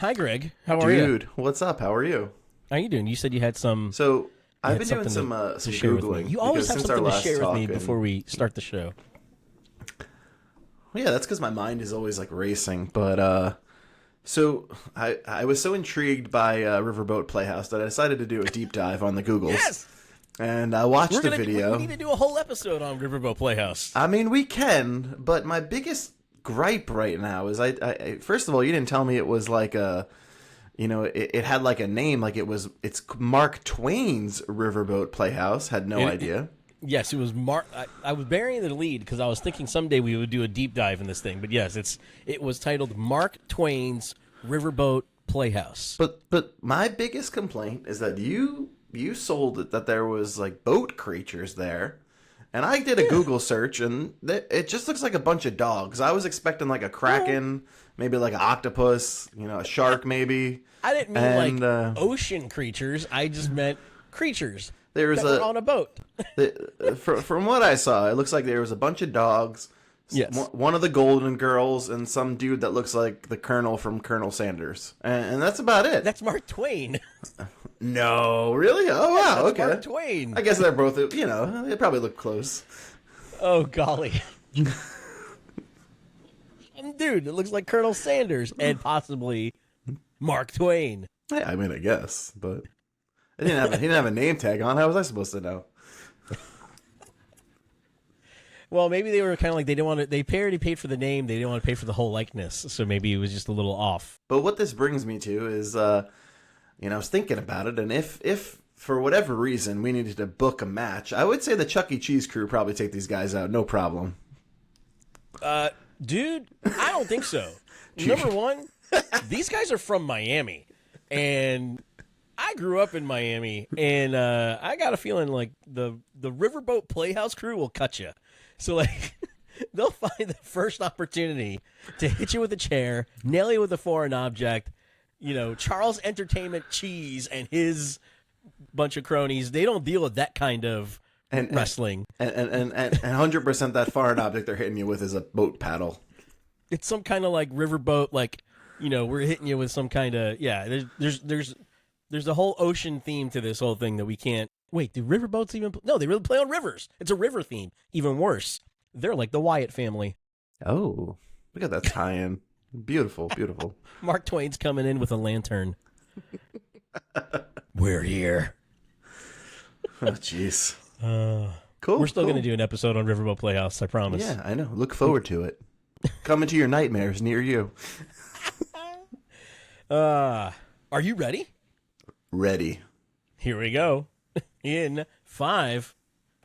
Hi, Greg. How are you? Dude, what's up? How are you? How are you doing? You said you had some. So I've been doing something some to share with me. Googling. You always have because since our something to last share with talk me and- before we start the show. Well, yeah, that's because my mind is always like racing. But so I was so intrigued by Riverboat Playhouse that I decided to do a deep dive on the Googles. Yes! And I watched the video. We need to do a whole episode on Riverboat Playhouse. I mean, we can, but my biggest gripe right now is I first of all, you didn't tell me it was like a, it had like a name, like it's Mark Twain's Riverboat Playhouse. Had no idea. Yes, it was Mark. I was burying the lead because I was thinking someday we would do a deep dive in this thing. But yes, it was titled Mark Twain's Riverboat Playhouse. But my biggest complaint is that you sold it that there was like boat creatures there. And I did a Google search, and it just looks like a bunch of dogs. I was expecting like a kraken, maybe like an octopus, a shark maybe. I didn't mean like ocean creatures. I just meant creatures that were on a boat. From what I saw, it looks like there was a bunch of dogs. Yes. One of the Golden Girls and some dude that looks like the Colonel from Colonel Sanders. And that's about it. That's Mark Twain. No, really? Oh, wow, That's okay. Mark Twain. I guess they're both, they probably look close. Oh, golly. Dude, it looks like Colonel Sanders and possibly Mark Twain. Yeah, I mean, I guess, but he didn't have a name tag on. How was I supposed to know? Well, maybe they were kind of like they didn't want to. They already paid for the name. They didn't want to pay for the whole likeness, so maybe it was just a little off. But what this brings me to is, I was thinking about it, and if for whatever reason we needed to book a match, I would say the Chuck E. Cheese crew probably take these guys out, no problem. Dude, I don't think so. Number one, these guys are from Miami, and I grew up in Miami, and I got a feeling like the Riverboat Playhouse crew will cut you. So, like, they'll find the first opportunity to hit you with a chair, nail you with a foreign object. Charles Entertainment Cheese and his bunch of cronies, they don't deal with that kind of wrestling. And 100% that foreign object they're hitting you with is a boat paddle. It's some kind of, like, riverboat, like, we're hitting you with some kind of, there's a whole ocean theme to this whole thing that we can't. Wait, do riverboats even... No, they really play on rivers. It's a river theme. Even worse. They're like the Wyatt family. Oh, look at that tie-in. Beautiful, beautiful. Mark Twain's coming in with a lantern. We're here. Oh, jeez. Cool. We're still going to do an episode on Riverboat Playhouse, I promise. Yeah, I know. Look forward to it. Coming to your nightmares near you. Are you ready? Ready. Here we go. In 5,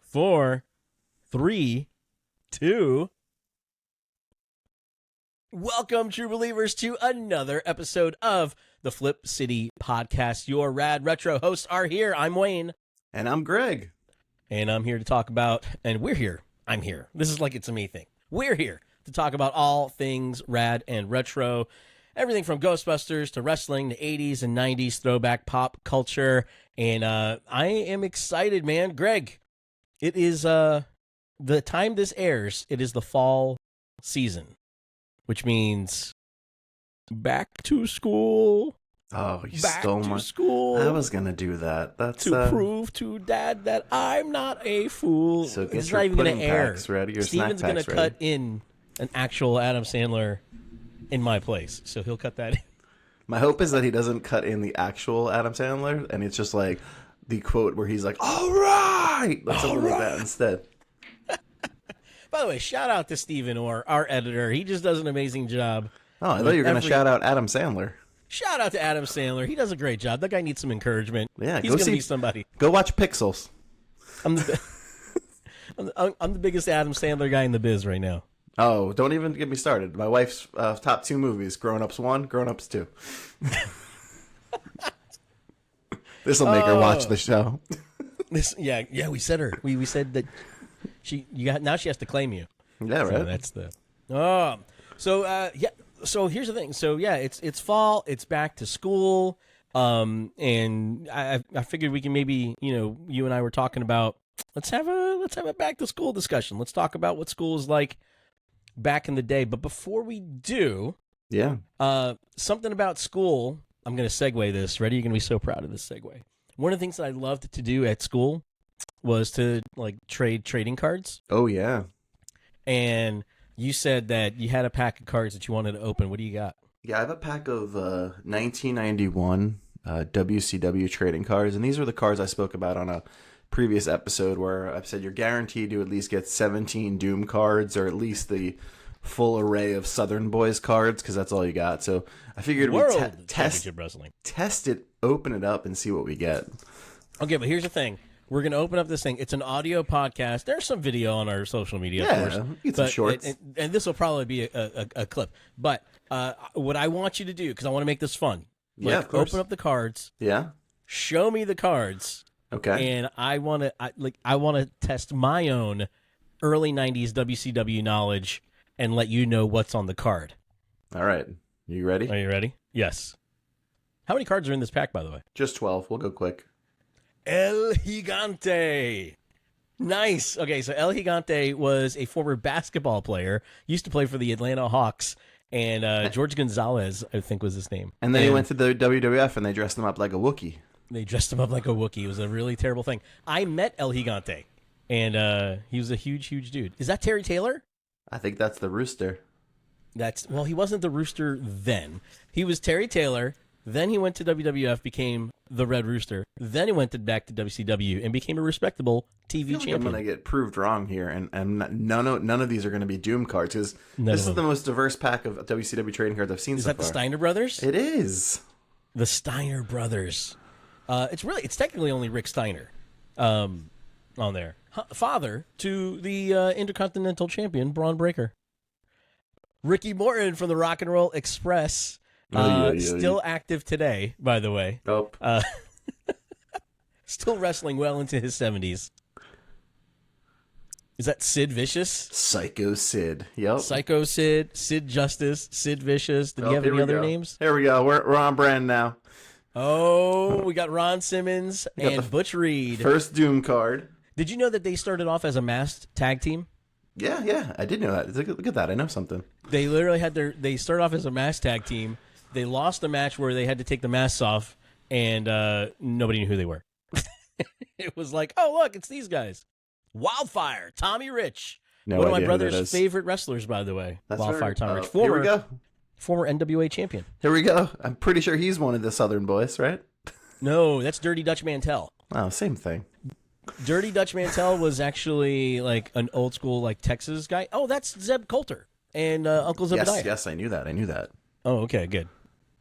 4, 3, 2. Welcome, true believers, to another episode of the Flip City Podcast. Your rad retro hosts are here. I'm Wayne. And I'm Greg. And I'm here to talk about, and we're here. I'm here. This is like it's a me thing. We're here to talk about all things rad and retro. Everything from Ghostbusters to wrestling to 80s and 90s throwback pop culture. And I am excited, man. Greg, it is the time this airs, it is the fall season, which means back to school. Oh, you back stole to my... school. I was going to do that. That's to prove to Dad that I'm not a fool. So get it's your not even going pudding to air. packs ready, your Steven's snack going packs to ready. cut in an actual Adam Sandler in my place. So he'll cut that in. My hope is that he doesn't cut in the actual Adam Sandler, and it's just like the quote where he's like, all right! Like something like that instead. By the way, shout out to Steven, or our editor. He just does an amazing job. Oh, I thought you were going to shout out Adam Sandler. Shout out to Adam Sandler. He does a great job. That guy needs some encouragement. Yeah, he's going to be somebody. Go watch Pixels. I'm the biggest Adam Sandler guy in the biz right now. Oh, don't even get me started. My wife's top 2 movies, Grown Ups 1, Grown Ups 2. This will make her watch the show. Yeah, we said her. We said that now she has to claim you. Yeah, right. So that's the. So here's the thing. So yeah, it's fall. It's back to school. And I figured we can maybe, you and I were talking about let's have a back to school discussion. Let's talk about what school is like back in the day. But before we do, Yeah. Something about school. I'm going to segue this. Ready? You're going to be so proud of this segue. One of the things that I loved to do at school was to like trade trading cards. Oh, yeah. And you said that you had a pack of cards that you wanted to open. What do you got? Yeah, I have a pack of 1991 WCW trading cards, and these are the cards I spoke about on a previous episode where I've said you're guaranteed to at least get 17 Doom cards, or at least the full array of Southern Boys cards, because that's all you got. So I figured we'd test it, open it up, and see what we get. Okay, but here's the thing. We're going to open up this thing. It's an audio podcast. There's some video on our social media, of course. Get some shorts. And this will probably be a clip. But what I want you to do, because I want to make this fun, of course. Open up the cards. Yeah. Show me the cards. Okay. And I want to test my own early 90s WCW knowledge and let you know what's on the card. All right. You ready? Are you ready? Yes. How many cards are in this pack, by the way? Just 12. We'll go quick. El Gigante. Nice. Okay, so El Gigante was a former basketball player. Used to play for the Atlanta Hawks. And George Gonzalez, I think, was his name. And then he went to the WWF, and they dressed him up like a Wookiee. They dressed him up like a Wookiee. It was a really terrible thing. I met El Gigante, and he was a huge, huge dude. Is that Terry Taylor? I think that's the Rooster. Well, he wasn't the Rooster then. He was Terry Taylor. Then he went to WWF, became the Red Rooster. Then he went back to WCW and became a respectable TV champion. I'm going to get proved wrong here, and none of these are going to be Doom cards, because this is the most diverse pack of WCW trading cards I've seen so far. Is that the Steiner Brothers? It is. The Steiner Brothers. It's technically only Rick Steiner on there. Father to the Intercontinental Champion, Braun Breaker. Ricky Morton from the Rock and Roll Express. Still active today, by the way. Nope. Still wrestling well into his 70s. Is that Sid Vicious? Psycho Sid. Yep. Psycho Sid, Sid Justice, Sid Vicious. Did he have any other names? Here we go. We're on brand now. Oh, we got Ron Simmons and Butch Reed. First Doom card. Did you know that they started off as a masked tag team? Yeah, I did know that. Look at that. I know something. They literally they started off as a masked tag team. They lost a match where they had to take the masks off, and nobody knew who they were. It was like, oh, look, it's these guys. Wildfire, Tommy Rich. One of my brother's favorite wrestlers, by the way. That's Wildfire, Tommy Rich. Here we go. Former NWA champion. Here we go. I'm pretty sure he's one of the Southern Boys, right? No, that's Dirty Dutch Mantel. Oh, same thing. Dirty Dutch Mantel was actually like an old school like Texas guy. Oh, that's Zeb Coulter and Uncle Zebediah. Yes, I knew that. Oh, okay, good.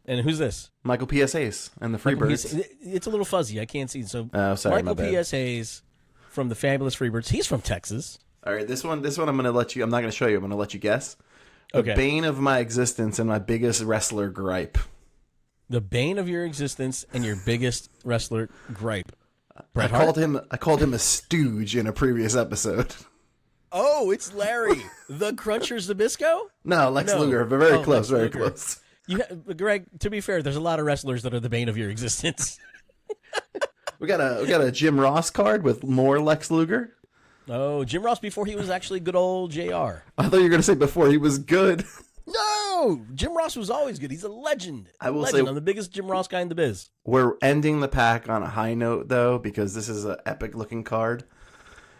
And who's this? Michael P.S. Hayes and the Freebirds. It's a little fuzzy. I can't see. So sorry, Michael P.S. Hayes from the Fabulous Freebirds. He's from Texas. All right, this one I'm going to let you. I'm not going to show you. I'm going to let you guess. The Okay. bane of my existence and my biggest wrestler gripe. The bane of your existence and your biggest wrestler gripe. I called him a stooge in a previous episode. Oh, it's Larry, the Cruncher Zbyszko? No, Lex Luger. But very close, very close. Greg, to be fair, there's a lot of wrestlers that are the bane of your existence. We got a Jim Ross card with more Lex Luger. Oh, Jim Ross before he was actually good old JR. I thought you were going to say before he was good. No, Jim Ross was always good. He's a legend. I will say I'm the biggest Jim Ross guy in the biz. We're ending the pack on a high note, though, because this is an epic-looking card.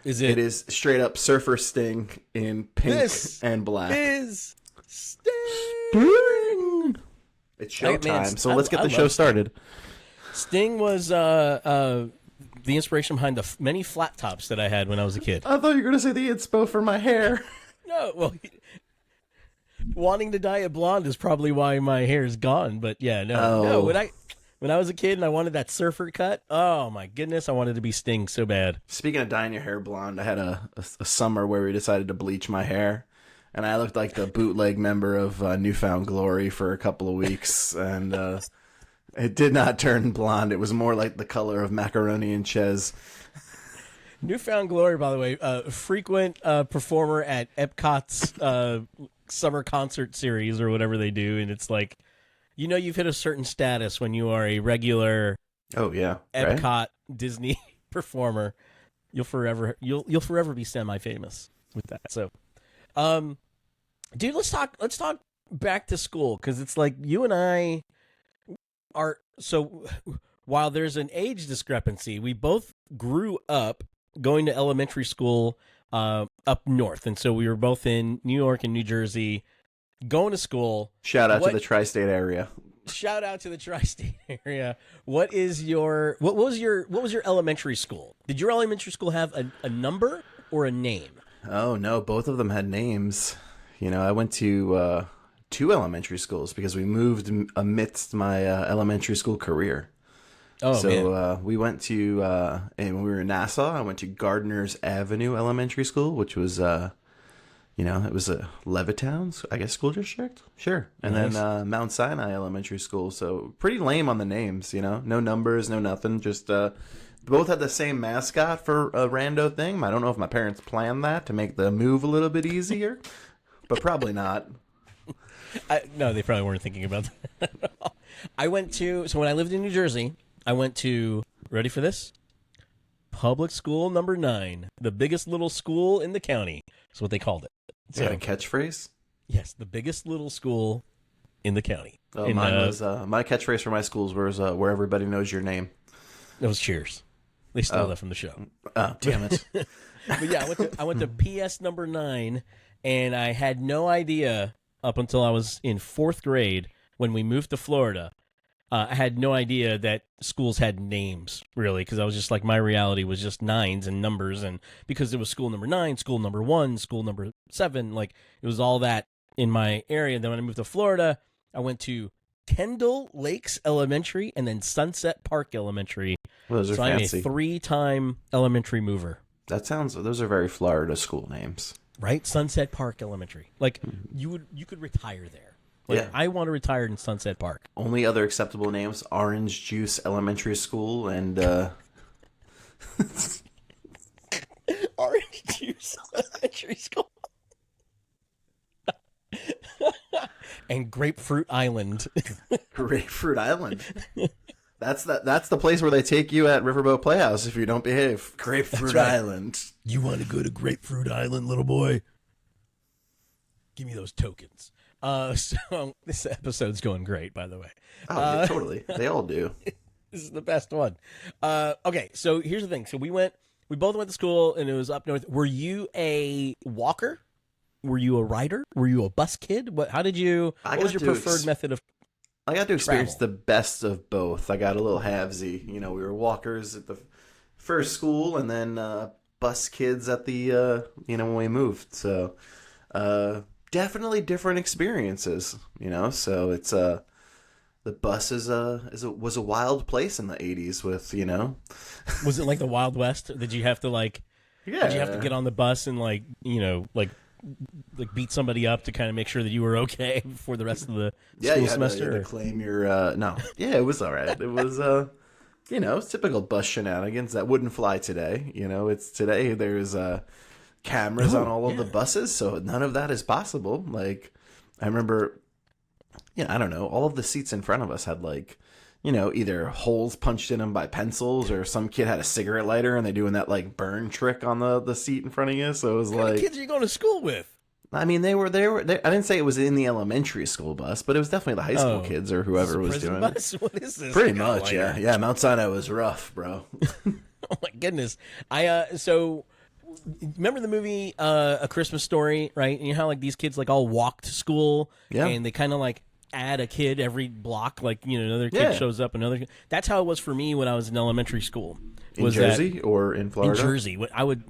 Is it? It is straight up Surfer Sting in pink and black. Is Sting. It's showtime, so let's get the show started. Sting was the inspiration behind the many flat tops that I had when I was a kid. I thought you were going to say the inspo for my hair. No, well, wanting to dye it blonde is probably why my hair is gone. But yeah, no. When I was a kid and I wanted that surfer cut, oh my goodness, I wanted to be Sting so bad. Speaking of dyeing your hair blonde, I had a summer where we decided to bleach my hair, and I looked like the bootleg member of Newfound Glory for a couple of weeks, and it did not turn blonde. It was more like the color of macaroni and cheese. Newfound Glory, by the way, frequent performer at Epcot's summer concert series or whatever they do, and it's like, you know, you've hit a certain status when you are a regular Epcot right? Disney performer. You'll forever be semi-famous with that. So, dude, let's talk back to school, because it's like you and I are so. While there's an age discrepancy, we both grew up going to elementary school up north, and so we were both in New York and New Jersey, going to school. Shout out to the tri-state area. Shout out to the tri-state area. What was your elementary school? Did your elementary school have a number or a name? Oh no, both of them had names. You know, I went to 2 elementary schools because we moved amidst my elementary school career. Oh, so man. we went to and when we were in Nassau, I went to Gardner's Avenue Elementary School, which was it was a Levittown, I guess, school district. Sure. And Nice. then Mount Sinai Elementary School. So pretty lame on the names, no numbers, no nothing. Just both had the same mascot for a rando thing. I don't know if my parents planned that to make the move a little bit easier, but probably not. No, they probably weren't thinking about that at all. So when I lived in New Jersey, I went to, ready for this? Public School number 9, the biggest little school in the county. That's what they called it. Is that a catchphrase? Yes, the biggest little school in the county. Oh, mine was my catchphrase for my schools was where everybody knows your name. It was Cheers. They stole that from the show. Oh, damn it. But yeah, I went to PS number 9, and I had no idea up until I was in 4th grade when we moved to Florida. I had no idea that schools had names, really, because I was just like, my reality was just nines and numbers, and because it was school number 9, school number 1, school number 7, like it was all that in my area. And then when I moved to Florida, I went to Kendall Lakes Elementary and then Sunset Park Elementary. Well, those are so fancy. I'm a 3-time elementary mover. Those are very Florida school names. Right? Sunset Park Elementary. Like you could retire there. Like, Yeah. I want to retire in Sunset Park. Only other acceptable names: Orange Juice Elementary School and Orange Juice Elementary School. And Grapefruit Island. Grapefruit Island. That's the place where they take you at Riverboat Playhouse if you don't behave. Grapefruit right. Island. You want to go to Grapefruit Island, little boy? Give me those tokens. So this episode's going great, by the way. Oh, yeah, totally. They all do. This is the best one. Okay, so here's the thing. So we both went to school, and it was up north. Were you a walker? Were you a rider? Were you a bus kid? What was your preferred method of I got to experience travel? the best of both. I got a little halvesy. We were walkers at the first school, and then bus kids at the when we moved. So definitely different experiences. So it's the bus was a wild place in the 80s with Was it like the Wild West? Did you have to Did you have to get on the bus and like beat somebody up to kind of make sure that you were okay for the rest of the school semester? You had to claim your no. Yeah, it was all right. It was it's typical bus shenanigans that wouldn't fly today. It's today there's cameras on all of the buses, so none of that is possible. Like I remember, I don't know, all of the seats in front of us had either holes punched in them by pencils, or some kid had a cigarette lighter and they're doing that burn trick on the seat in front of you. So it was What kind of kids are you going to school with? I mean, they were. I didn't say it was in the elementary school bus, but it was definitely the high school kids or whoever was doing bus? What is this? it. Pretty much, yeah. Yeah, Mount Sinai was rough, bro. Oh my goodness. So remember the movie A Christmas Story, right? And you know how these kids all walk to school, and they kind of add a kid every block, another kid shows up, another kid. That's how it was for me when I was in elementary school. In Jersey or in Florida? In Jersey.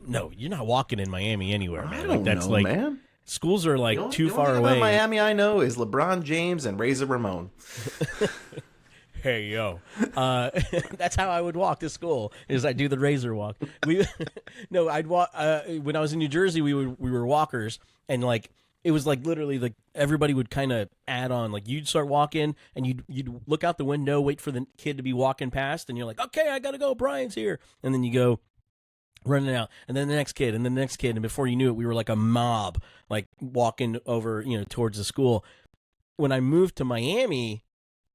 No, you're not walking in Miami anywhere, man. I don't know, man. Schools are too far the away. About Miami, I know, is LeBron James and Razor Ramon. Hey yo, that's how I would walk to school. Is I do the razor walk. I'd walk. When I was in New Jersey, we were walkers, and it was literally everybody would kind of add on. You'd start walking, and you'd look out the window, wait for the kid to be walking past, and you're like, okay, I gotta go. Brian's here, and then you go running out, and then the next kid, and then the next kid, and before you knew it, we were like a mob, walking over, towards the school. When I moved to Miami,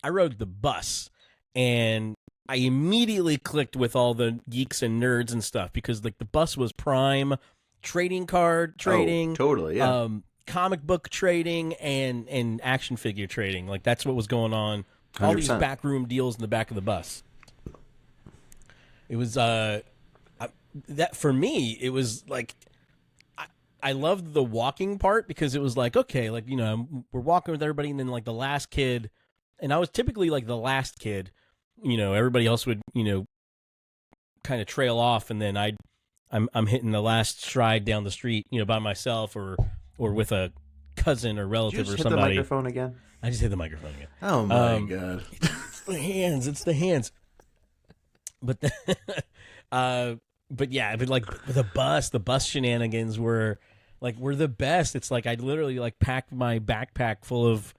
I rode the bus, and I immediately clicked with all the geeks and nerds and stuff because the bus was prime trading card trading. Oh, totally, yeah. comic book trading and action figure trading. Like that's what was going on. All these 100%. backroom deals in the back of the bus. It was that for me. It was like I loved the walking part because it was like, okay, like, you know, we're walking with everybody, and then like the last kid, and I was typically like the last kid, you know, everybody else would, you know, kind of trail off, and then I'm hitting the last stride down the street, you know, by myself or with a cousin or relative Did you or just hit somebody. the microphone again? I just hit the microphone again. Oh my god! It's the hands. But but yeah, but like the bus shenanigans were the best. It's like I literally like packed my backpack full of,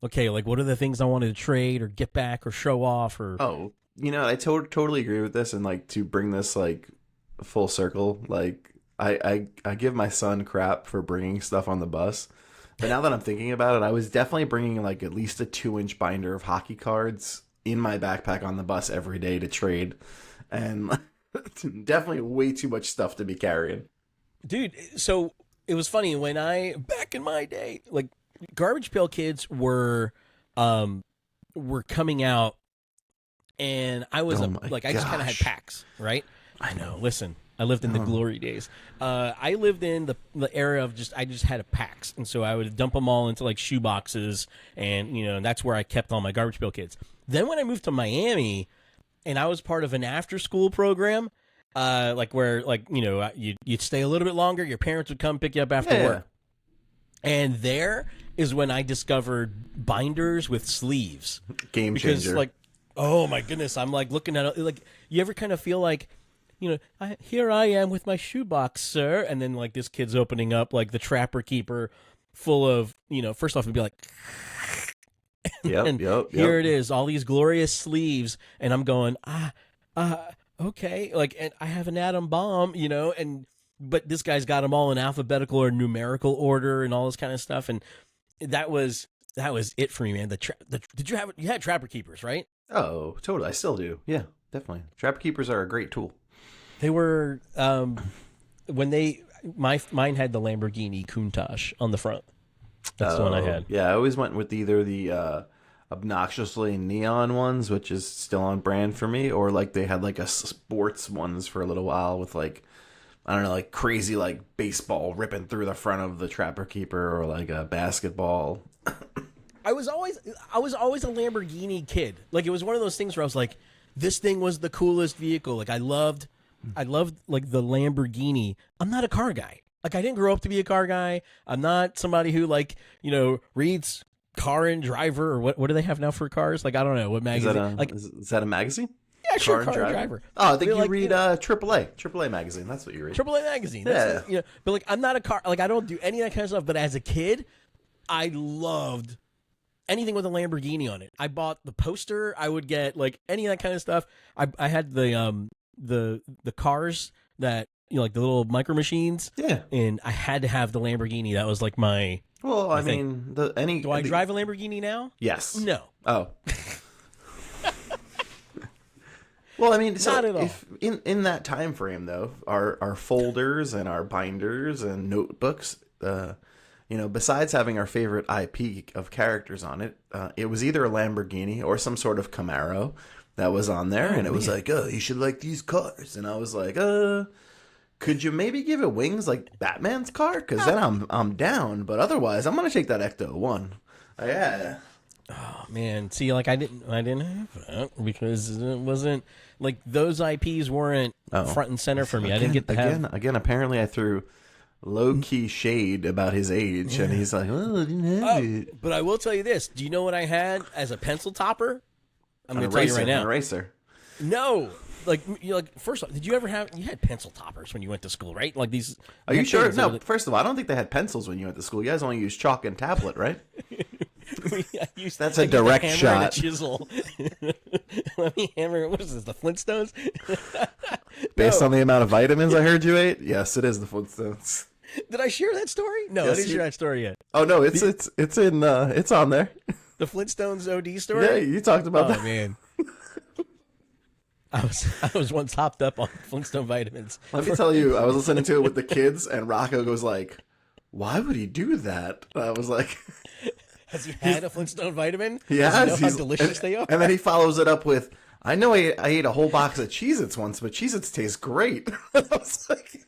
okay, like what are the things I wanted to trade or get back or show off or. Oh, you know, I totally agree with this, and like to bring this like full circle, like I give my son crap for bringing stuff on the bus, but now that I'm thinking about it, I was definitely bringing like at least a 2-inch binder of hockey cards in my backpack on the bus every day to trade, and definitely way too much stuff to be carrying. Dude, so it was funny when back in my day, like Garbage Pail Kids were coming out, and I was I just kind of had packs, right? I know. Listen, I lived in the glory days. I lived in the era of I just had a packs, and so I would dump them all into like shoe boxes, and you know, and that's where I kept all my Garbage Pail Kids. Then when I moved to Miami, and I was part of an after school program, like where like, you know, you'd stay a little bit longer, your parents would come pick you up after work. And there is when I discovered binders with sleeves. Game because, changer. like, oh my goodness, I'm like looking at it, like, you ever kind of feel like, you know, here I am with my shoebox, sir, and then like this kid's opening up like the Trapper Keeper full of, you know, first off it'd be like, Yep. Here it is, all these glorious sleeves, and I'm going, okay, like, and I have an atom bomb, you know, but this guy's got them all in alphabetical or numerical order and all this kind of stuff, and that was it for me, man. You had Trapper Keepers, right? Oh, totally. I still do. Yeah, definitely. Trapper Keepers are a great tool. They were when mine had the Lamborghini Countach on the front. That's the one I had. Yeah, I always went with either the obnoxiously neon ones, which is still on brand for me, or like they had like a sports ones for a little while with like, I don't know, like crazy like baseball ripping through the front of the Trapper Keeper, or like a basketball. I was always a Lamborghini kid. Like it was one of those things where I was like, this thing was the coolest vehicle. Like I loved like the Lamborghini. I'm not a car guy. Like I didn't grow up to be a car guy. I'm not somebody who like, you know, reads Car and Driver or what do they have now for cars? Like I don't know what magazine. Is that a magazine? Yeah, sure, Car and Driver. Oh, I think you read AAA magazine. That's what you read. AAA magazine. Yeah. You know, but like I'm not a car. Like I don't do any of that kind of stuff. But as a kid, I loved anything with a Lamborghini on it. I bought the poster. I would get like any of that kind of stuff. I had the cars that, you know, like the little micro machines. Yeah. And I had to have the Lamborghini. That was like my. Well, I mean, do I drive a Lamborghini now? Yes. No. Oh. Well, I mean, so not at all. If in that time frame though, our folders and our binders and notebooks, you know, besides having our favorite IP of characters on it, it was either a Lamborghini or some sort of Camaro that was on there, and it was like, oh, you should like these cars, and I was like, could you maybe give it wings like Batman's car? Because then I'm down, but otherwise I'm gonna take that Ecto one. Yeah. Oh man, see, like I didn't have that because it wasn't like those IPs weren't front and center for me. I didn't get to have. Again, apparently I threw low-key shade about his age, and he's like, oh, I didn't have it. But I will tell you this. Do you know what I had as a pencil topper? I'm going to tell you right now. An eraser. No. Like first off, did you ever have, you had pencil toppers when you went to school, right? Like these. Are you sure? No, first of all, I don't think they had pencils when you went to school. You guys only used chalk and tablet, right? That's a direct shot. And a chisel. Let me hammer. What is this? The Flintstones? Based on the amount of vitamins I heard you ate, yes, it is the Flintstones. Did I share that story? No, yes, I didn't share that story yet. Oh no, it's on there. The Flintstones OD story. Yeah, you talked about that. Oh man. I was once hopped up on Flintstone vitamins. Let me tell you, I was listening to it with the kids, and Rocco goes like, why would he do that? I was like, Has he had a Flintstone vitamin? yeah, Does he know how delicious they are? and then he follows it up with, I know I ate a whole box of Cheez-Its once, but Cheez-Its taste great. I was like,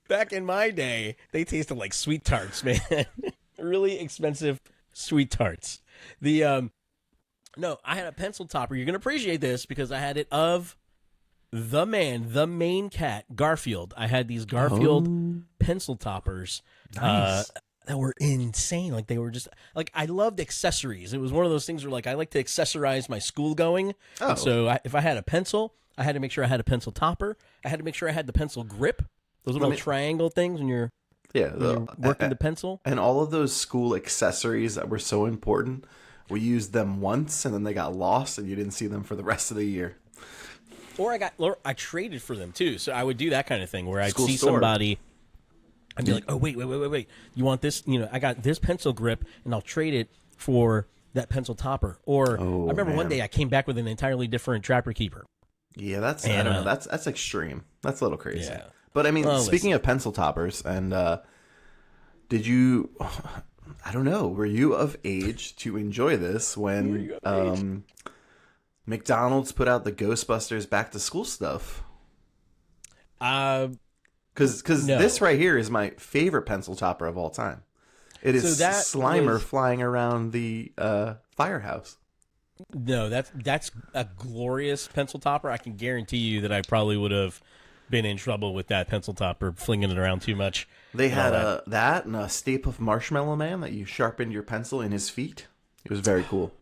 Back in my day, they tasted like sweet tarts, man. Really expensive sweet tarts. The no, I had a pencil topper. You're gonna appreciate this because I had it of the main cat, Garfield. I had these Garfield pencil toppers. nice. That were insane. Like they were just like I loved accessories. It was one of those things where like I like to accessorize my school going. Oh. So if I had a pencil, I had to make sure I had a pencil topper. I had to make sure I had the pencil grip. Those little triangle things when you're working the pencil. And all of those school accessories that were so important, we used them once and then they got lost and you didn't see them for the rest of the year. Or I traded for them too. So I would do that kind of thing where I'd School see store. somebody. I'd be like, oh, wait. You want this? You know, I got this pencil grip and I'll trade it for that pencil topper. Or I remember one day I came back with an entirely different Trapper Keeper. Yeah, I don't know. That's extreme. That's a little crazy. Yeah. But I mean, Well, speaking of pencil toppers, and did you? I don't know. Were you of age to enjoy this when McDonald's put out the Ghostbusters Back to School stuff? Because No. this right here is my favorite pencil topper of all time. It is So that Slimer was- flying around the firehouse. No, that's a glorious pencil topper. I can guarantee you that I probably would have been in trouble with that pencil topper, flinging it around too much. They and all had that and a Stay Puft Marshmallow Man that you sharpened your pencil in his feet. It was very cool.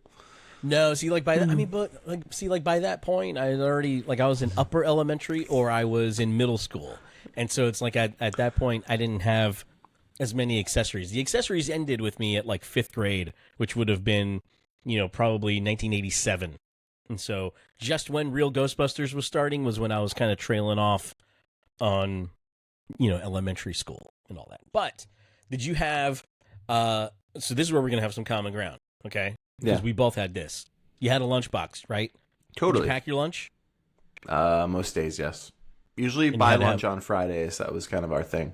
No, see, like by that, I mean, but like, see, like by that point, I had already like I was in upper elementary or I was in middle school, and so it's like at that point I didn't have as many accessories. The accessories ended with me at like 5th grade, which would have been, probably 1987. And so just when Real Ghostbusters was starting was when I was kind of trailing off on, elementary school and all that. But did you have, so this is where we're going to have some common ground, okay? Because Yeah. we both had this. You had a lunchbox, right? Totally. Did you pack your lunch? Most days, yes. Usually And you buy had to lunch on Fridays. That was kind of our thing.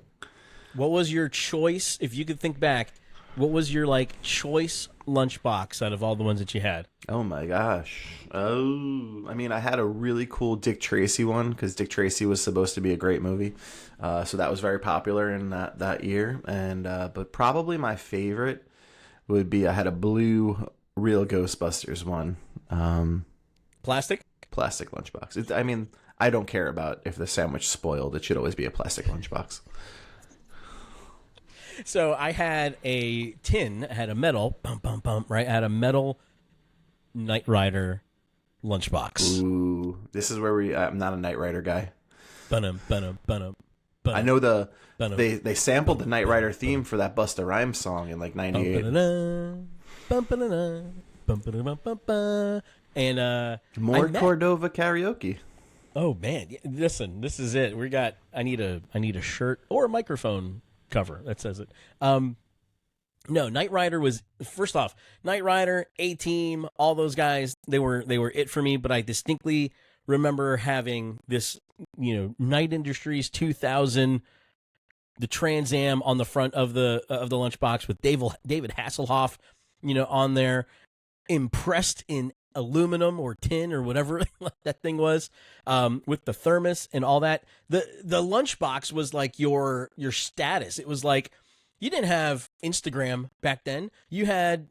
What was your choice, if you could think back, what was your, choice lunchbox out of all the ones that you had? Oh my gosh. Oh, I mean, I had a really cool Dick Tracy one because Dick Tracy was supposed to be a great movie. So that was very popular in that year. And but probably my favorite would be I had a blue Real Ghostbusters one. Plastic? Plastic lunchbox. I mean, I don't care about if the sandwich spoiled. It should always be a plastic lunchbox. So I had a tin, I had a metal, right? I had a metal Knight Rider lunchbox. Ooh, this is where I'm not a Knight Rider guy. Bunum. I know they sampled the Knight Rider theme for that Busta Rhymes song in like '98. And More Cordova karaoke. oh man, listen, this is it. I need a shirt or a microphone cover that says it. No, Knight Rider was, first off, Knight Rider, A-Team, all those guys, they were it for me, but I distinctly remember having this, Knight Industries 2000, the Trans Am on the front of the lunchbox with David Hasselhoff, on there, impressed in aluminum or tin or whatever that thing was, with the thermos and all that. The lunchbox was like your status. It was like, you didn't have Instagram back then. You had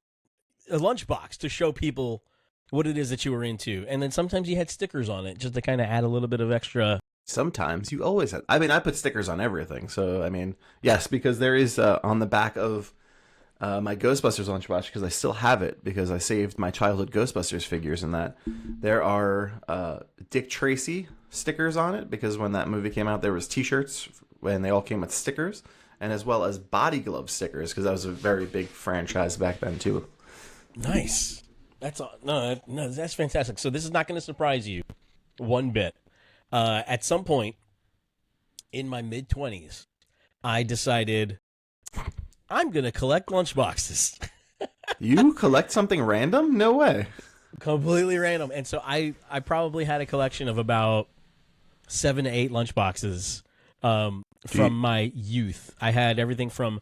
a lunchbox to show people what it is that you were into. And then sometimes you had stickers on it just to kind of add a little bit of extra. Sometimes you always had. I mean, I put stickers on everything. So, I mean, yes, because there is on the back of my Ghostbusters lunchbox, because I still have it because I saved my childhood Ghostbusters figures in that. There are Dick Tracy stickers on it because when that movie came out, there was T-shirts and they all came with stickers. And as well as body glove stickers, because that was a very big franchise back then too. Nice. That's that's fantastic. So this is not going to surprise you one bit. At some point in my mid-20s, I decided I'm going to collect lunchboxes. You collect something random? No way. Completely random. And so I probably had a collection of about 7 to 8 lunchboxes. from my youth. I had everything from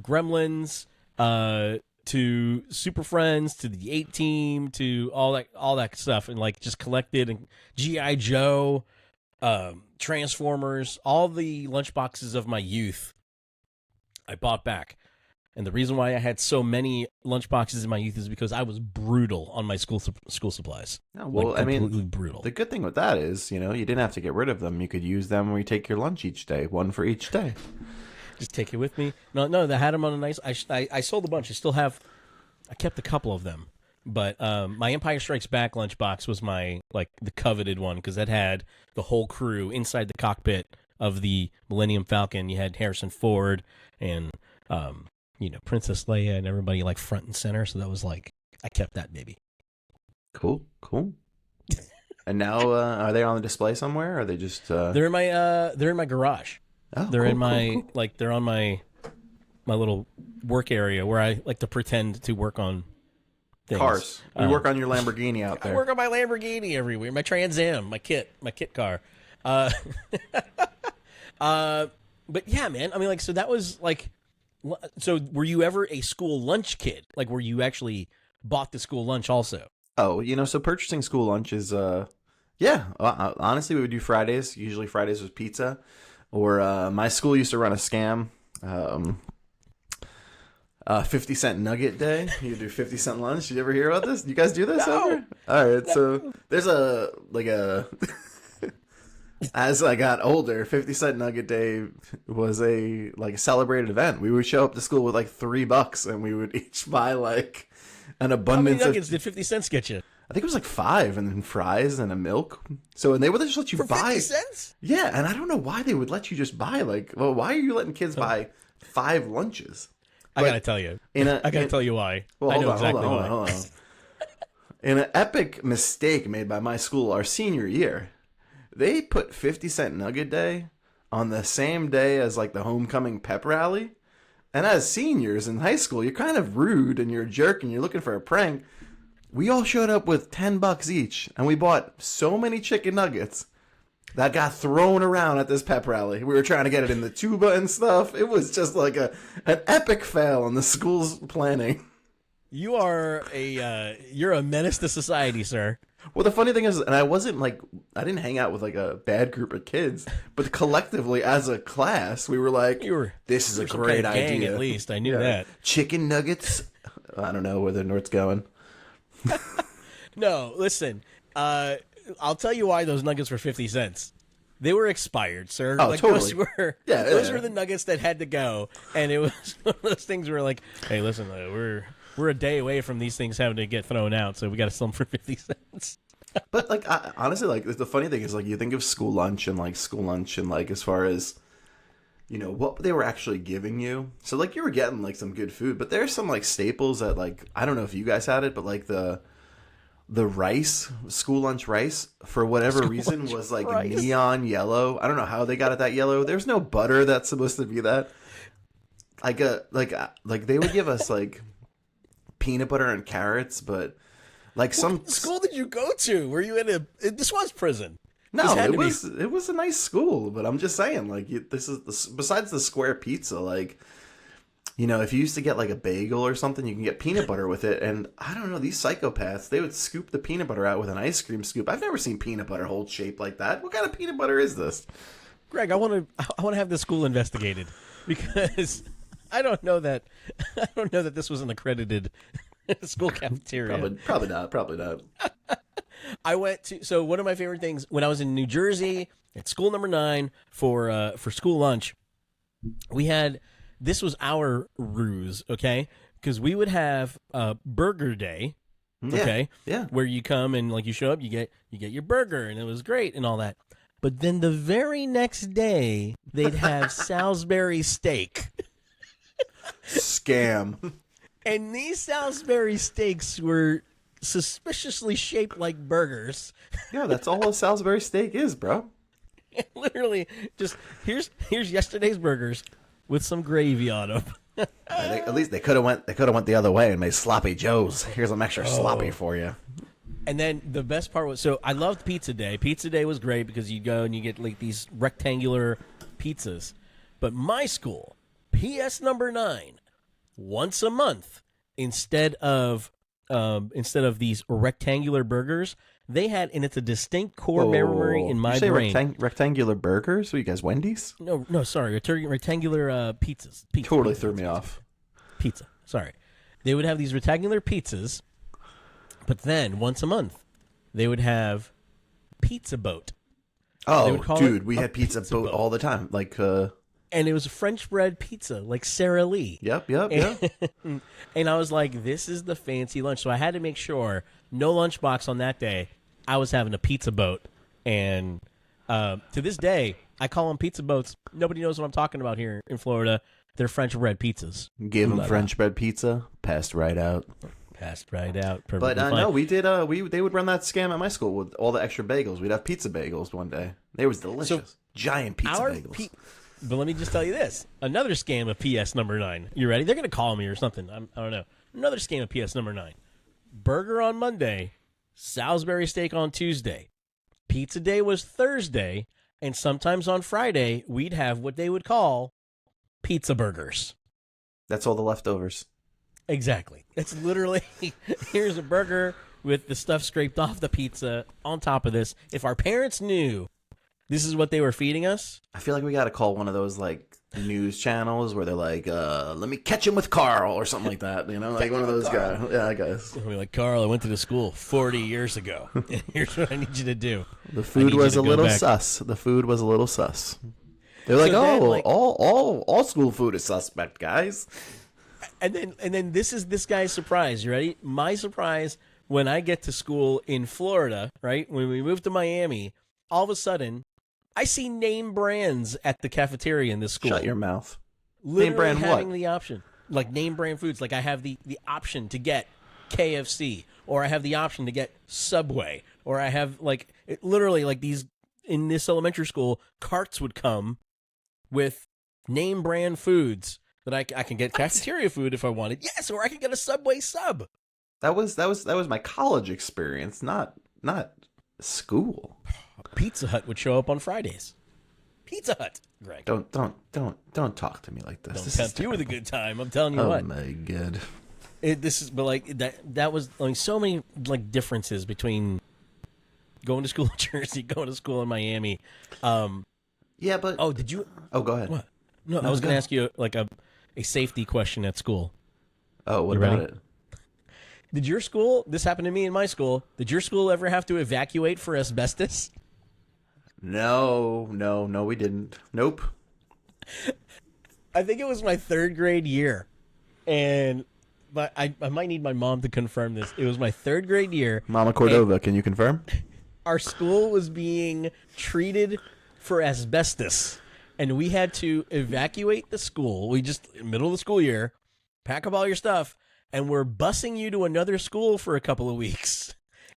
Gremlins to Super Friends to the 8-Team to all that stuff, and like just collected, and G.I. Joe, Transformers, all the lunchboxes of my youth I bought back. And the reason why I had so many lunchboxes in my youth is because I was brutal on my school supplies. Oh, well, like, completely brutal. The good thing with that is, you didn't have to get rid of them. You could use them when you take your lunch each day, one for each day. Just take it with me. No, they had them on a nice. I sold a bunch. I kept a couple of them, but my Empire Strikes Back lunchbox was the coveted one, because that had the whole crew inside the cockpit of the Millennium Falcon. You had Harrison Ford and Princess Leia and everybody like front and center. So that was like, I kept that baby. Cool. And now, are they on the display somewhere? Or are they just? They're in my garage. Oh, they're cool, in my cool. like they're on my little work area where I like to pretend to work on things. Cars. You work on your Lamborghini out there. I work on my Lamborghini everywhere. My Trans Am, my kit car. But yeah, man. I mean, like, so that was like. So were you ever a school lunch kid? Like, were you actually bought the school lunch also? Oh, so purchasing school lunch is, honestly, we would do Fridays. Usually Fridays was pizza. Or my school used to run a scam, 50-cent nugget day. You do 50-cent lunch. Did you ever hear about this? You guys do this ever? All right, so there's as I got older, 50-cent nugget day was a celebrated event. We would show up to school with like $3, and we would each buy like an abundance. How many nuggets did 50 cents get you? I think it was like 5, and then fries and a milk. So, and they would just let you buy 50 cents? Yeah, and I don't know why they would let you just buy why are you letting kids buy 5 lunches? I gotta tell you. I gotta tell you why. Well, I know exactly why. Hold on. In an epic mistake made by my school our senior year, they put 50-cent nugget day on the same day as like the homecoming pep rally. And as seniors in high school, you're kind of rude and you're a jerk and you're looking for a prank. We all showed up with $10 each, and we bought so many chicken nuggets that got thrown around at this pep rally. We were trying to get it in the tuba and stuff. It was just like an epic fail in the school's planning. You're a menace to society, sir. Well, the funny thing is, and I didn't hang out with like a bad group of kids, but collectively as a class, we were like, this is a great kind of gang, idea. At least I knew that. Chicken nuggets. I don't know where the North's going. No, listen. I'll tell you why those nuggets were 50 cents. They were expired, sir. Oh, totally. Those were the nuggets that had to go, and it was one of those things where like, hey, listen, we're a day away from these things having to get thrown out, so we got to sell them for 50 cents. But like, honestly, like the funny thing is, like, you think of school lunch and like as far as what they were actually giving you. So like you were getting like some good food, but there's some like staples that like I don't know if you guys had it, but like the rice, school lunch rice, for whatever reason was like neon yellow. I don't know how they got it that yellow. There's no butter that's supposed to be that. Like they would give us like peanut butter and carrots, but like What school did you go to? Were you this was prison? No, it was a nice school, but I'm just saying, like, besides the square pizza, like, if you used to get like a bagel or something, you can get peanut butter with it. And I don't know, these psychopaths, they would scoop the peanut butter out with an ice cream scoop. I've never seen peanut butter hold shape like that. What kind of peanut butter is this? Greg, I want to have this school investigated, because I don't know that this was an accredited school cafeteria. Probably not. I went to, so one of my favorite things when I was in New Jersey at school number 9 for school lunch, this was our ruse, okay? Because we would have burger day, okay? Yeah. Where you come and like you show up, you get your burger, and it was great and all that. But then the very next day, they'd have Salisbury steak. Scam. And these Salisbury steaks were suspiciously shaped like burgers. Yeah, that's all a Salisbury steak is, bro. Literally, just here's yesterday's burgers with some gravy on them. At least they could have went the other way and made sloppy joes. Here's some extra sloppy for you. And then the best part was, so I loved Pizza Day. Pizza Day was great because you go and you get like these rectangular pizzas. But my school, PS number 9, once a month, instead of these rectangular burgers, they had, and it's a distinct core memory in my brain. Rectangular burgers? Are you guys Wendy's? No, sorry, rectangular pizzas. Totally threw me off. Pizza. Sorry, they would have these rectangular pizzas, but then once a month, they would have Pizza Boat. Oh, dude, we had Pizza Boat all the time. Like, and it was a French bread pizza, like Sara Lee. Yep. And I was like, this is the fancy lunch. So I had to make sure no lunchbox on that day. I was having a Pizza Boat. And to this day, I call them Pizza Boats. Nobody knows what I'm talking about here in Florida. They're French bread pizzas. Gave them French bread pizza, passed right out. But no, we did. They would run that scam at my school with all the extra bagels. We'd have pizza bagels one day. They was delicious. So giant pizza bagels. But let me just tell you this: another scam of PS number 9. You ready? They're gonna call me or something. I don't know. Another scam of PS number 9. Burger on Monday, Salisbury steak on Tuesday, pizza day was Thursday, and sometimes on Friday we'd have what they would call pizza burgers. That's all the leftovers. Exactly. It's literally, here's a burger with the stuff scraped off the pizza on top of this. If our parents knew this is what they were feeding us. I feel like we got to call one of those like news channels where they're like, let me catch him with Carl or something like that. You know, like one of those guys. Yeah, I guess. We're like, Carl, I went to the school 40 years ago. And here's what I need you to do. The food was a little sus. They're like, all school food is suspect, guys. And then this is this guy's surprise. You ready? My surprise when I get to school in Florida, right? When we moved to Miami, all of a sudden, I see name brands at the cafeteria in this school. Shut your mouth. Literally name brand having what? The option. Like name brand foods. Like I have the option to get KFC, or I have the option to get Subway, or I have literally like these, in this elementary school, carts would come with name brand foods. That I can get cafeteria food if I wanted. Yes, or I can get a Subway sub. That was my college experience, not school. Pizza Hut would show up on Fridays. Pizza Hut, Greg. Don't talk to me like this. Don't tempt you with a good time. I'm telling you what. Oh my god. That was like so many like differences between going to school in Jersey, going to school in Miami. Yeah, but did you? Oh, go ahead. What? No, I was going to ask you like a safety question at school. Oh, what about it? Did your school, this happened to me in my school, did your school ever have to evacuate for asbestos? No, we didn't. Nope. I think it was my 3rd grade year. But I might need my mom to confirm this. It was my 3rd grade year. Mama Cordova, can you confirm? Our school was being treated for asbestos. And we had to evacuate the school. We just, middle of the school year, pack up all your stuff, and we're busing you to another school for a couple of weeks.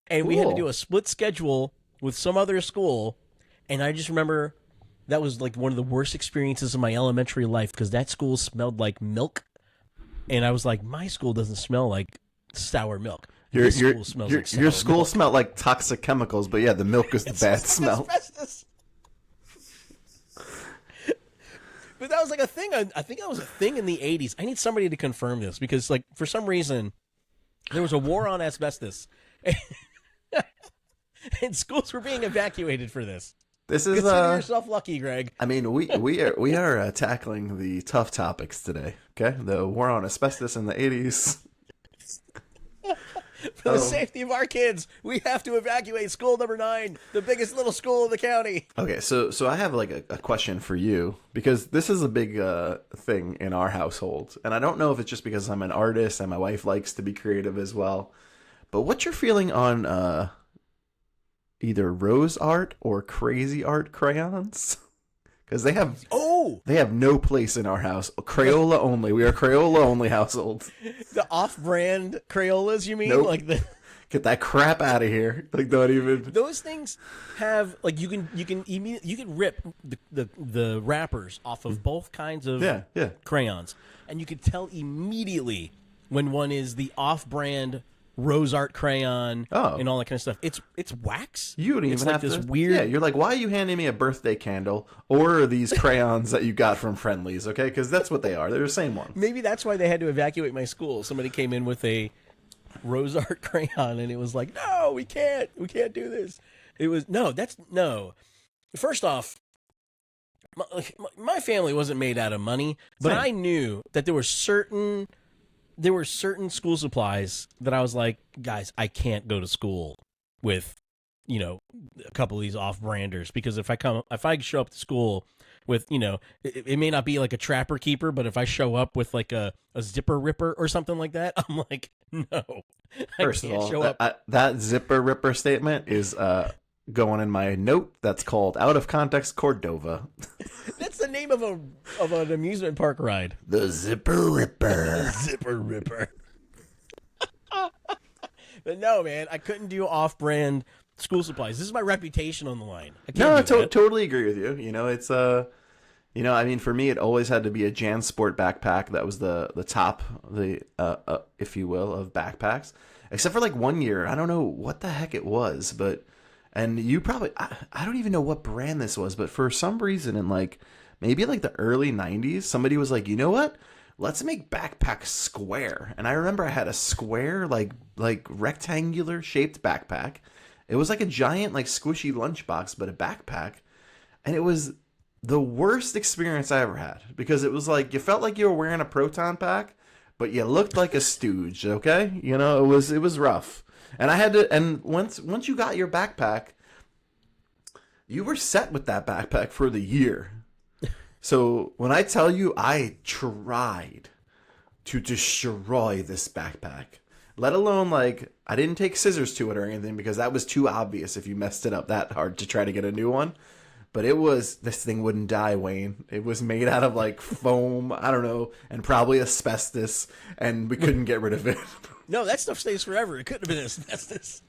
And we had to do a split schedule with some other school. And I just remember that was like one of the worst experiences of my elementary life because that school smelled like milk. And I was like, my school doesn't smell like sour milk. Your school smells like sour your school milk. smelled like toxic chemicals, but yeah, the milk is the bad smell. Asbestos. But that was like a thing. I think that was a thing in the 80s. I need somebody to confirm this because, like, for some reason, there was a war on asbestos, and schools were being evacuated for this. This is Consider yourself lucky, Greg. I mean, we are tackling the tough topics today. Okay, the war on asbestos in the 80s. For the safety of our kids, we have to evacuate school number 9, the biggest little school in the county. Okay, so I have like a question for you because this is a big thing in our household, and I don't know if it's just because I'm an artist and my wife likes to be creative as well. But what's your feeling on either rose art or crazy art crayons? Because they have no place in our house. Crayola only. We are Crayola only household. The off-brand Crayolas, you mean? Nope. Like the Get that crap out of here. Like, don't even. Those things have like you can rip the wrappers off of both kinds of crayons, and you can tell immediately when one is the off-brand rose art crayon Oh. and all that kind of stuff. It's wax. You don't It's even like have this to. weird. Yeah, you're like, why are you handing me a birthday candle or these crayons that you got from Friendlies? Okay, because that's what they are. They're the same ones. Maybe that's why they had to evacuate my school. Somebody came in with a rose art crayon, and it was like, no, we can't do this. It was no. First off, my family wasn't made out of money, but Same. I knew that there were certain school supplies that I was like, guys, I can't go to school with, a couple of these off-branders, because if I show up to school with, it may not be like a trapper keeper, but if I show up with like a zipper ripper or something like that, I'm like, no. First of all, that zipper ripper statement is going in my note that's called Out of Context Cordova. That's the name of an amusement park ride. The zipper ripper. The zipper ripper. But no, man, I couldn't do off-brand school supplies. This is my reputation on the line. I can't do that. Totally agree with you. It's I mean, for me, it always had to be a JanSport backpack. That was the top, if you will, of backpacks. Except for like 1 year, I don't know what the heck it was, but and you probably I don't even know what brand this was, but for some reason in like maybe like the early 90s, somebody was like, you know what? Let's make backpacks square. And I remember I had a square like rectangular shaped backpack. It was like a giant like squishy lunchbox, but a backpack, and it was the worst experience I ever had, because it was like you felt like you were wearing a proton pack, but you looked like a stooge. Okay, it was rough, and I had to. And once you got your backpack, you were set with that backpack for the year. So when I tell you, I tried to destroy this backpack. Let alone, like, I didn't take scissors to it or anything, because that was too obvious if you messed it up that hard to try to get a new one. But this thing wouldn't die, Wayne. It was made out of like foam, I don't know, and probably asbestos, and we couldn't get rid of it. No, that stuff stays forever. It couldn't have been asbestos.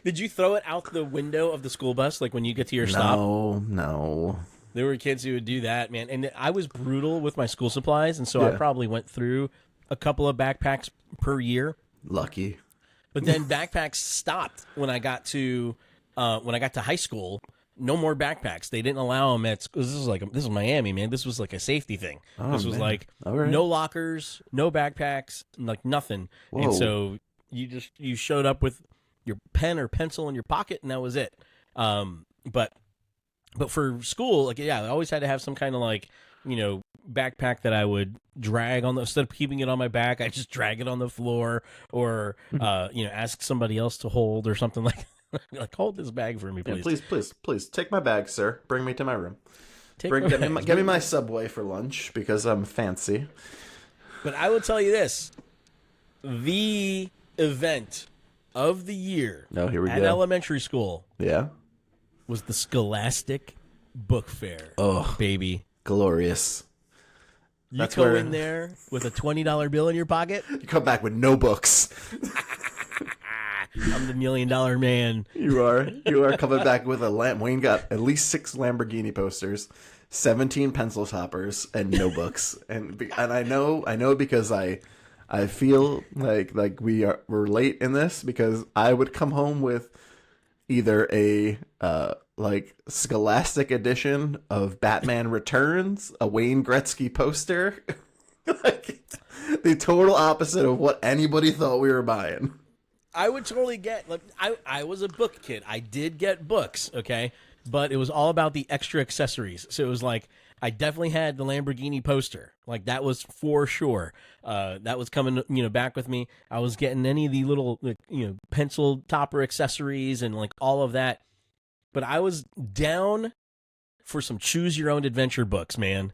Did you throw it out the window of the school bus, like when you get to your stop? No. There were kids who would do that, man. And I was brutal with my school supplies, and so I probably went through a couple of backpacks per year. Lucky. But then backpacks stopped when I got to high school. No more backpacks. They didn't allow them at school. This is Miami, man. This was like a safety thing. This was like no lockers, no backpacks, like nothing. Whoa. And so you showed up with your pen or pencil in your pocket, and that was it. But for school, like, I always had to have some kind of like, backpack that I would drag on instead of keeping it on my back, I just drag it on the floor, or ask somebody else to hold or something like like, hold this bag for me, please. Yeah, please take my bag, sir. Bring me to my room. Get me my Subway for lunch, because I'm fancy. But I will tell you this: the event of the year here we at go. elementary school, was the Scholastic Book Fair. Oh, baby, glorious! You go in there with a $20 bill in your pocket. You come back with no books. I'm the $1 million man. You are coming back with a lamp. Wayne got at least 6 Lamborghini posters, 17 pencil toppers, and no books. And I know because I feel like we're late in this, because I would come home with either a like Scholastic edition of Batman Returns, a Wayne Gretzky poster, like the total opposite of what anybody thought we were buying. I would totally get, like, I was a book kid. I did get books, okay? But it was all about the extra accessories. So it was like, I definitely had the Lamborghini poster. Like, that was for sure. That was coming, back with me. I was getting any of the little, pencil topper accessories and, like, all of that. But I was down for some choose your own adventure books, man.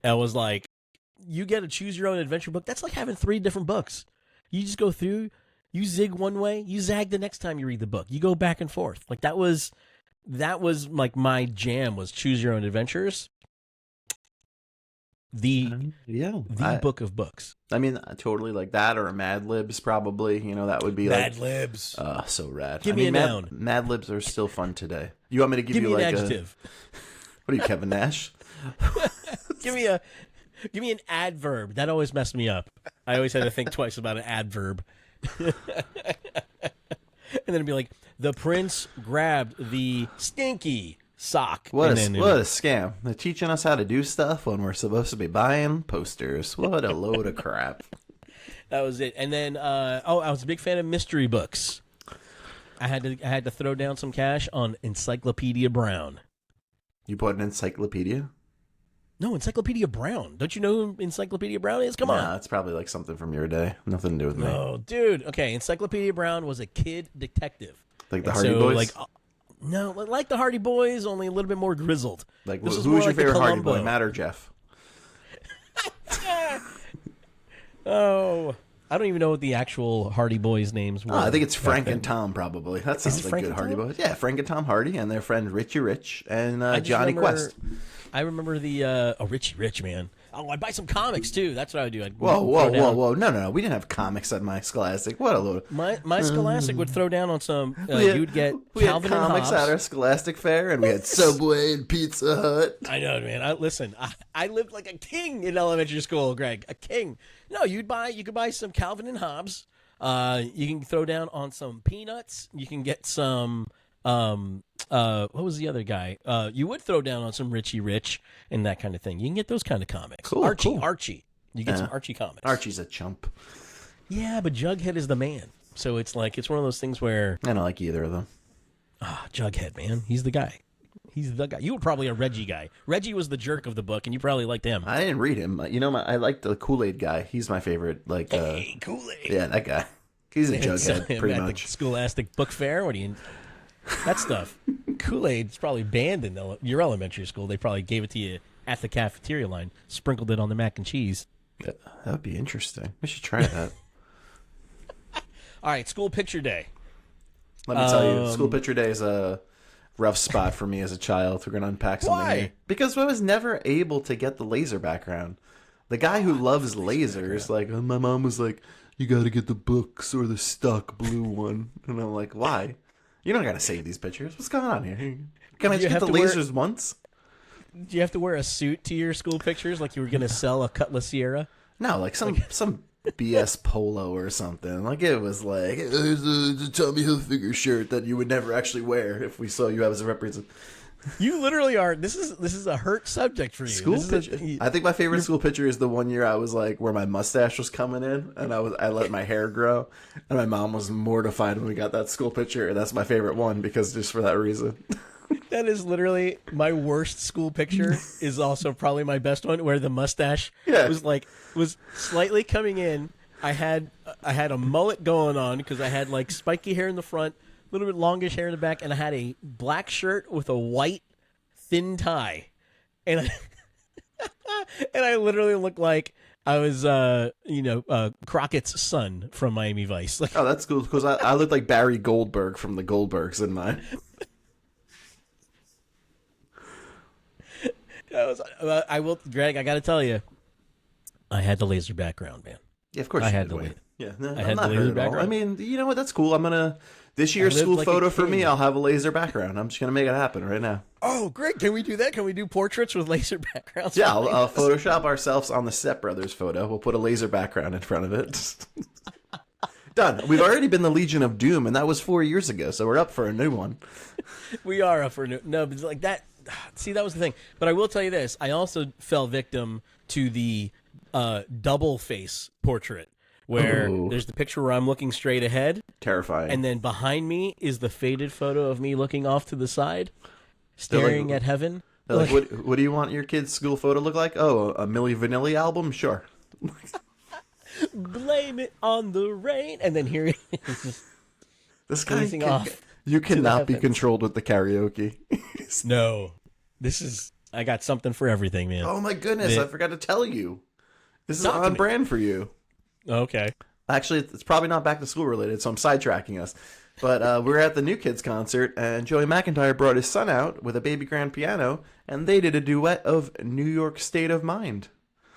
I was like, you get a choose your own adventure book. That's like having 3 different books. You just go through. You zig one way, you zag the next time you read the book. You go back and forth. Like, that was like my jam, was choose your own adventures. The book of books. I mean, totally like that, or a Mad Libs probably. That would be Mad Libs. So rad. Give me a noun. Mad Libs are still fun today. You want me to give you me like an adjective? What are you, Kevin Nash? Give me an adverb. That always messed me up. I always had to think twice about an adverb. And then it'd be like, the prince grabbed the stinky sock. What and a scam. They're teaching us how to do stuff when we're supposed to be buying posters. What a load of crap. That was it. And then, I was a big fan of mystery books. I had to throw down some cash on Encyclopedia Brown. You bought an encyclopedia? No, Encyclopedia Brown. Don't you know who Encyclopedia Brown is? Come on. Nah, it's probably like something from your day. Nothing to do with me. Oh, dude. Okay, Encyclopedia Brown was a kid detective. Like the Hardy Boys? No, like the Hardy Boys, only a little bit more grizzled. Like, who was your favorite Hardy Boy, Matt or Jeff? Oh, I don't even know what the actual Hardy Boys' names were. I think it's Frank and Tom, probably. That sounds like good Hardy Boys. Yeah, Frank and Tom Hardy and their friend Richie Rich and Johnny Quest. I remember the Richie Rich, man. Oh, I'd buy some comics too. That's what I would do. Whoa. No. We didn't have comics at my Scholastic. What a load. My Scholastic would throw down on some. You'd get Calvin and comics Hobbes at our Scholastic fair, and we had Subway and Pizza Hut. I know, man. I lived like a king in elementary school, Greg. A king. No, you could buy some Calvin and Hobbes. You can throw down on some Peanuts. You can get some. What was the other guy? You would throw down on some Richie Rich and that kind of thing. You can get those kind of comics. Cool, Archie. You get some Archie comics. Archie's a chump. Yeah, but Jughead is the man. So it's one of those things where I don't like either of them. Jughead, man, he's the guy. He's the guy. You were probably a Reggie guy. Reggie was the jerk of the book, and you probably liked him. I didn't read him. You know, I like the Kool-Aid guy. He's my favorite. Hey, Kool-Aid. Yeah, that guy. He's a Jughead, pretty at much. The Scholastic Book Fair. What do you? That stuff. Kool-Aid's probably banned in your elementary school. They probably gave it to you at the cafeteria line, sprinkled it on the mac and cheese. Yeah, that would be interesting. We should try that. All right, school picture day. Let me tell you, school picture day is a rough spot for me as a child. We're going to unpack something here. Because I was never able to get the laser background. The guy who loves lasers, my mom was like, you got to get the books or the stock blue one. And I'm like, why? You don't got to save these pictures. What's going on here? Can I just get the lasers once? Do you have to wear a suit to your school pictures like you were going to sell a Cutlass Sierra? No, like some BS polo or something. Like it was like, there's a Tommy Hilfiger shirt that you would never actually wear if we saw you as a representative. You literally are. This is a hurt subject for you. School picture. I think my favorite school picture is the one year I was like where my mustache was coming in and I let my hair grow and my mom was mortified when we got that school picture. And that's my favorite one because just for that reason. That is literally my worst school picture. Is also probably my best one where the mustache was slightly coming in. I had a mullet going on because I had like spiky hair in the front, a little bit longish hair in the back, and I had a black shirt with a white thin tie, and I literally looked like I was Crockett's son from Miami Vice. Like, oh, that's cool because I looked like Barry Goldberg from the Goldbergs in mine. Greg, I got to tell you, I had the laser background, man. Yeah, of course. I had the laser. Yeah, no, I had the laser background. I mean, you know what? That's cool. I'm gonna this year's school photo for me. I'll have a laser background. I'm just gonna make it happen right now. Oh, great! Can we do that? Can we do portraits with laser backgrounds? Yeah, I'll Photoshop ourselves on the Step Brothers photo. We'll put a laser background in front of it. Done. We've already been the Legion of Doom, and that was 4 years ago. So we're up for a new one. We are up for a new. No, but like that. See, that was the thing. But I will tell you this: I also fell victim to the double face portrait, where there's the picture where I'm looking straight ahead, terrifying, and then behind me is the faded photo of me looking off to the side, staring at heaven. Like, what do you want your kid's school photo to look like? Oh, a Milli Vanilli album? Sure. Blame it on the rain, and then here he is. This guy off. You cannot be controlled with the karaoke. No, I got something for everything, man. Oh my goodness, I forgot to tell you. This is on brand for you. Okay. Actually, it's probably not back to school related, so I'm sidetracking us. But we were at the New Kids concert, and Joey McIntyre brought his son out with a baby grand piano, and they did a duet of New York State of Mind.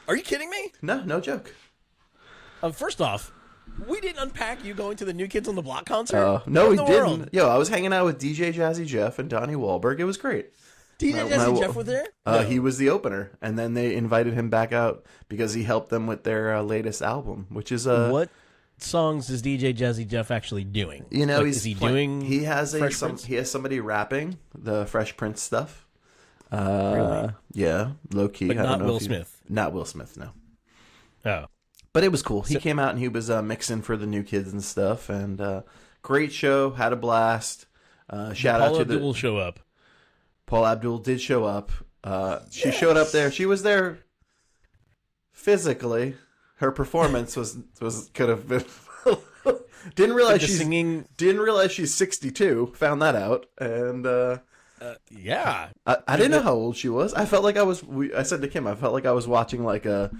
Are you kidding me? No joke. First off, we didn't unpack you going to the New Kids on the Block concert? No, we didn't. World? Yo, I was hanging out with DJ Jazzy Jeff and Donnie Wahlberg. It was great. DJ Jazzy Jeff was there? No. He was the opener, and then they invited him back out because he helped them with their latest album, which is what songs is DJ Jazzy Jeff actually doing? You know, is he doing? He has Fresh he has somebody rapping the Fresh Prince stuff. Really? Yeah, low key. But I don't not know Will if Smith. Not Will Smith. No. Oh, But it was cool. He came out and he was mixing for the new kids and stuff, and great show. Had a blast. Shout out to Abdul show up. Paul Abdul did show up. She showed up there. She was there physically. Her performance was could have been. Didn't realize she's singing. Didn't realize she's 62. Found that out, and Yeah, I didn't know how old she was. I felt like I was. I said to Kim, I felt like I was watching like a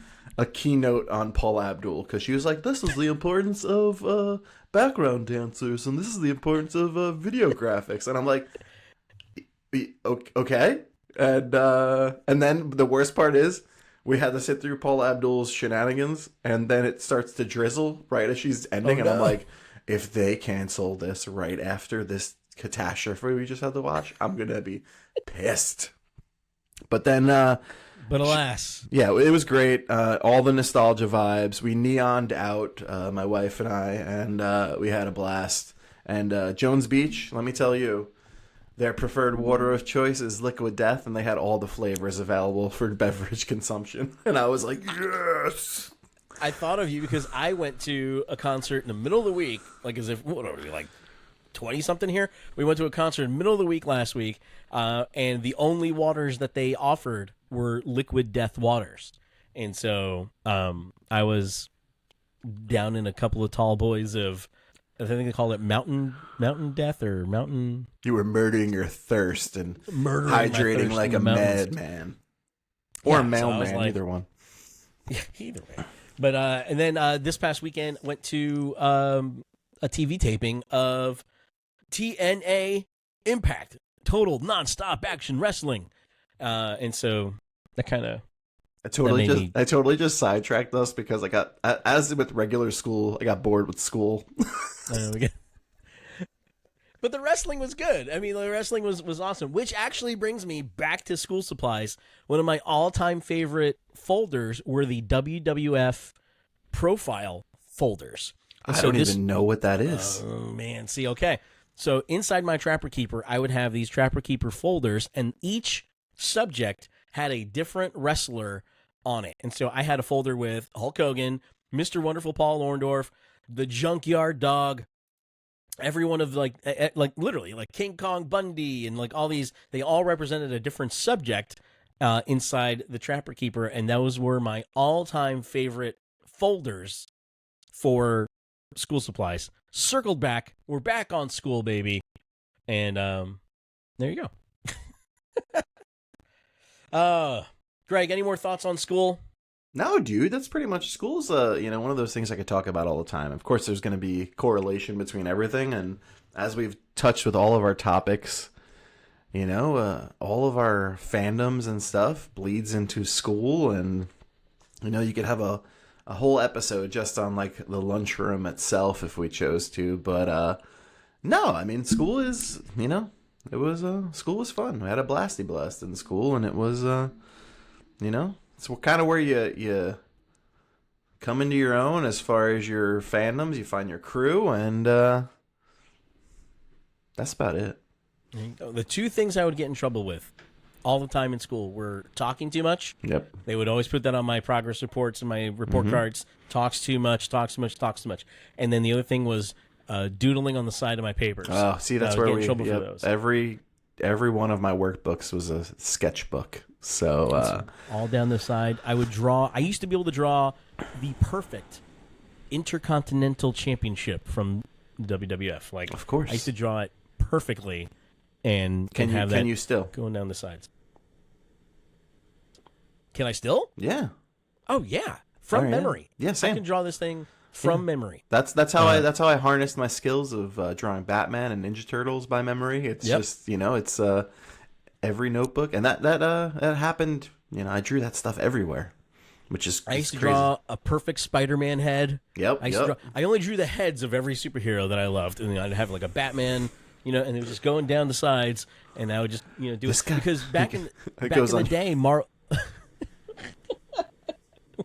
keynote on Paul Abdul, because she was like, "This is the importance of background dancers, and this is the importance of video graphics," and I'm like, "Okay." And then the worst part is, we had to sit through Paul Abdul's shenanigans, and then it starts to drizzle right as she's ending, and I'm like, if they cancel this right after this catastrophe we just had to watch, I'm gonna be pissed. But then, but alas, yeah, it was great. All the nostalgia vibes. We neoned out, my wife and I, and we had a blast. And Jones Beach, let me tell you, their preferred water of choice is Liquid Death, and they had all the flavors available for beverage consumption. And I was like, yes! I thought of you because I went to a concert in the middle of the week, like as if, what are we, like 20-something here? We went to a concert in the middle of the week last week, and the only waters that they offered were Liquid Death waters. And so I was down in a couple of tall boys of, I think they call it mountain death or mountain. You were murdering your thirst and Murdering hydrating like a madman. Or a mailman, like, either one. Yeah, either way. But and then this past weekend went to a TV taping of TNA Impact, Total Nonstop Action Wrestling, and so that kind of I totally just sidetracked us because I got, as with regular school, I got bored with school. But the wrestling was good. I mean, the wrestling was awesome, which actually brings me back to school supplies. One of my all-time favorite folders were the WWF profile folders. And I don't even know what that is. Oh, man. See, okay. So inside my Trapper Keeper, I would have these Trapper Keeper folders, and each subject had a different wrestler on it. And so I had a folder with Hulk Hogan, Mr. Wonderful Paul Orndorff, the Junkyard Dog, every one of like literally like King Kong Bundy, and like all these, they all represented a different subject inside the Trapper Keeper, and those were my all-time favorite folders for school supplies. Circled back, we're back on school, baby, and there you go. Greg, any more thoughts on school? No, dude, that's pretty much school's one of those things I could talk about all the time. Of course, there's going to be correlation between everything, and as we've touched with all of our topics, all of our fandoms and stuff bleeds into school, and you could have a whole episode just on like the lunchroom itself if we chose to. But no, I mean, school is, it was school was fun. We had a blasty blast in school, and it was it's kind of where you come into your own as far as your fandoms. You find your crew, and that's about it. The two things I would get in trouble with all the time in school were talking too much. Yep. They would always put that on my progress reports and my report cards. Talks too much. And then the other thing was doodling on the side of my papers. Oh, see, that's where we get in trouble for those. Every one of my workbooks was a sketchbook. So all down the side, I would draw. I used to be able to draw the perfect Intercontinental Championship from WWF. Like, of course, I used to draw it perfectly, and can you still going down the sides? Can I still? Yeah. Oh yeah, from memory. Yeah, same. I can draw this thing from memory. That's how I harnessed my skills of drawing Batman and Ninja Turtles by memory. It's just it's every notebook, and that happened. I drew that stuff everywhere, which is I used to crazy. draw a perfect Spider-Man head. Yep. I only drew the heads of every superhero that I loved, and I'd have like a Batman, and it was just going down the sides, and I would just do this it because back in the day,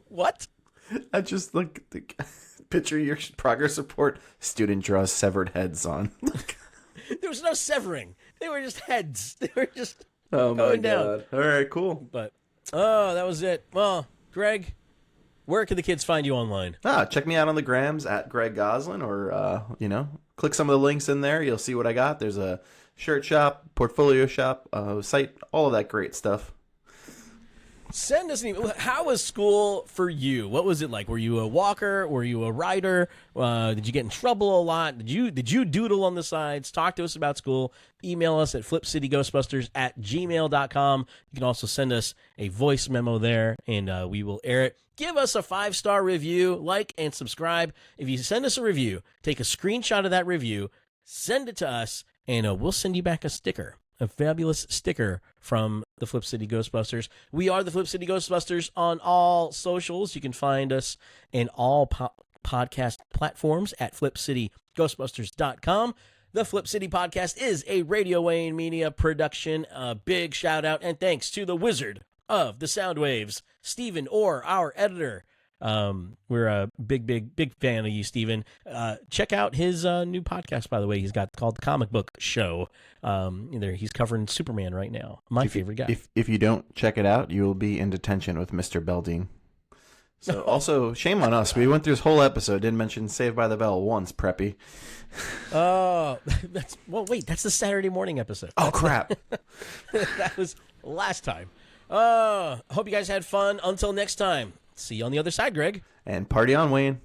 what? I just Picture your progress report. Student draws severed heads on. There was no severing. They were just heads. They were just Oh my going down. God. All right, cool. But, that was it. Well, Greg, where can the kids find you online? Check me out on the grams at Greg Goslin, or, click some of the links in there. You'll see what I got. There's a shirt shop, portfolio shop, site, all of that great stuff. Send us an email. How was school for you? What was it like? Were you a walker? Were you a rider? Did you get in trouble a lot? Did you doodle on the sides? Talk to us about school. Email us at flipcityghostbusters@gmail.com. You can also send us a voice memo there, and we will air it. Give us a 5-star review, like, and subscribe. If you send us a review, take a screenshot of that review, send it to us, and we'll send you back a sticker. A fabulous sticker from the Flip City Ghostbusters. We are the Flip City Ghostbusters on all socials. You can find us in all podcast platforms at flipcityghostbusters.com. The Flip City Podcast is a Radio Wayne Media production. A big shout out and thanks to the wizard of the sound waves, Stephen Orr, our editor. We're a big fan of you, Steven. Check out his new podcast, by the way. He's got called The Comic Book Show. He's covering Superman right now. My favorite guy. If you don't check it out, you will be in detention with Mr. Belding. So also, shame on us. We went through this whole episode, didn't mention Saved by the Bell once, Preppy. That's the Saturday morning episode. Oh, crap. That was last time. Hope you guys had fun. Until next time. See you on the other side, Greg. And party on, Wayne.